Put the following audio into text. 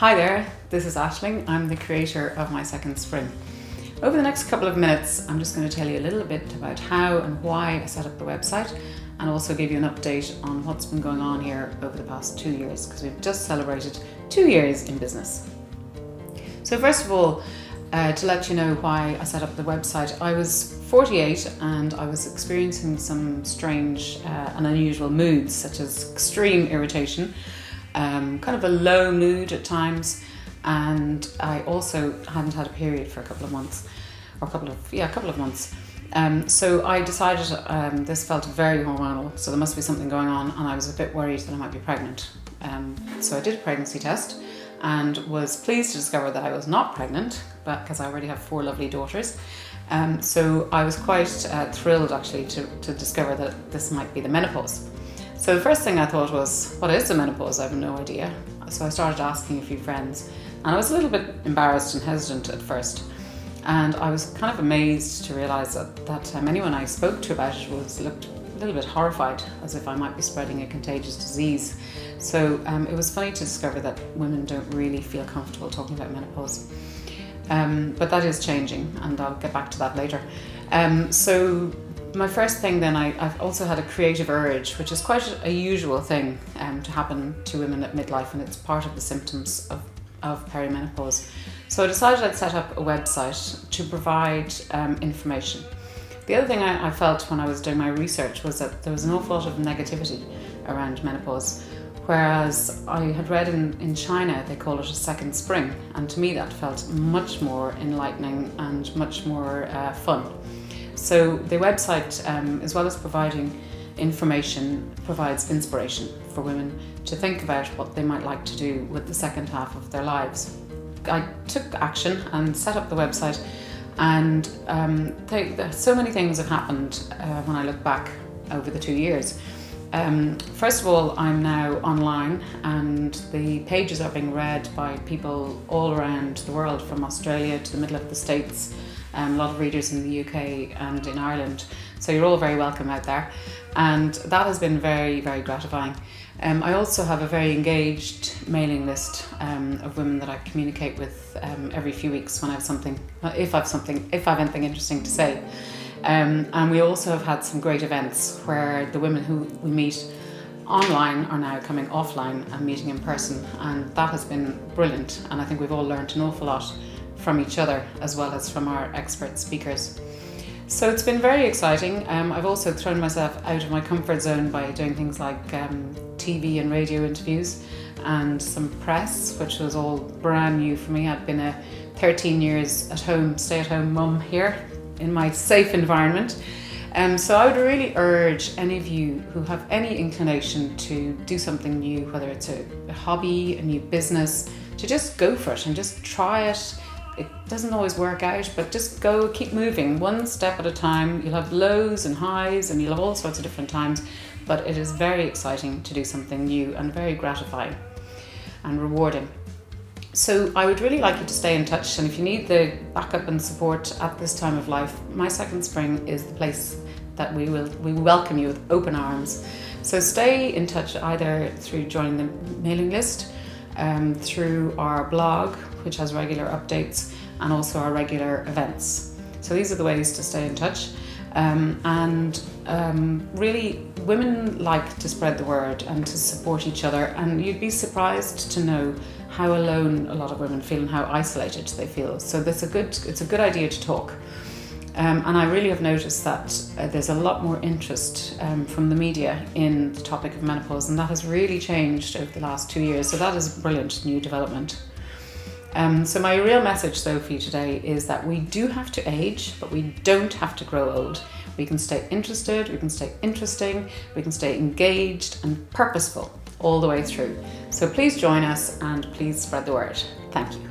Hi there, this is xAisling. I'm the creator of My Second Spring. Over the next couple of minutes, I'm just going to tell you a little bit about how and why I set up the website, and also give you an update on what's been going on here over the past 2 years, because we've just celebrated 2 years in business. So first of all, to let you know why I set up the website, I was 48 and I was experiencing some strange and unusual moods, such as extreme irritation, kind of a low mood at times, and I also hadn't had a period for a couple of months. So I decided this felt very hormonal, so there must be something going on, and I was a bit worried that I might be pregnant. So I did a pregnancy test and was pleased to discover that I was not pregnant, but because I already have 4 lovely daughters. So I was quite thrilled actually to discover that this might be the menopause. So the first thing I thought was, what is the menopause? I have no idea. So I started asking a few friends, and I was a little bit embarrassed and hesitant at first. And I was kind of amazed to realise that anyone I spoke to about it looked a little bit horrified, as if I might be spreading a contagious disease. So it was funny to discover that women don't really feel comfortable talking about menopause. But that is changing, and I'll get back to that later. So my first thing then, I've also had a creative urge, which is quite a usual thing to happen to women at midlife, and it's part of the symptoms of perimenopause. So I decided I'd set up a website to provide information. The other thing I felt when I was doing my research was that there was an awful lot of negativity around menopause, whereas I had read in China they call it a second spring, and to me that felt much more enlightening and much more fun. So the website, as well as providing information, provides inspiration for women to think about what they might like to do with the second half of their lives. I took action and set up the website, and so many things have happened when I look back over the 2 years. First of all, I'm now online, and the pages are being read by people all around the world, from Australia to the middle of the States, a lot of readers in the UK and in Ireland. So you're all very welcome out there, and that has been very, very gratifying. I also have a very engaged mailing list of women that I communicate with every few weeks when I have something, if I have anything interesting to say. And we also have had some great events where the women who we meet online are now coming offline and meeting in person, and that has been brilliant. And I think we've all learned an awful lot from each other, as well as from our expert speakers. So it's been very exciting. I've also thrown myself out of my comfort zone by doing things like TV and radio interviews and some press, which was all brand new for me. I've been a 13 years at home, stay-at-home mum here in my safe environment. So I would really urge any of you who have any inclination to do something new, whether it's a hobby, a new business, to just go for it and just try it. It doesn't always work out, but just go, keep moving one step at a time. You'll have lows and highs, and you'll have all sorts of different times, but it is very exciting to do something new and very gratifying and rewarding. So I would really like you to stay in touch, and if you need the backup and support at this time of life, My Second Spring is the place that we welcome you with open arms. So stay in touch either through joining the mailing list, through our blog, which has regular updates, and also our regular events. So these are the ways to stay in touch. Really, women like to spread the word and to support each other, and you'd be surprised to know how alone a lot of women feel and how isolated they feel. So it's a good idea to talk. And I really have noticed that there's a lot more interest from the media in the topic of menopause, and that has really changed over the last 2 years. So that is a brilliant new development. So my real message though for you today is that we do have to age, but we don't have to grow old. We can stay interested, we can stay interesting, we can stay engaged and purposeful all the way through. So please join us, and please spread the word. Thank you.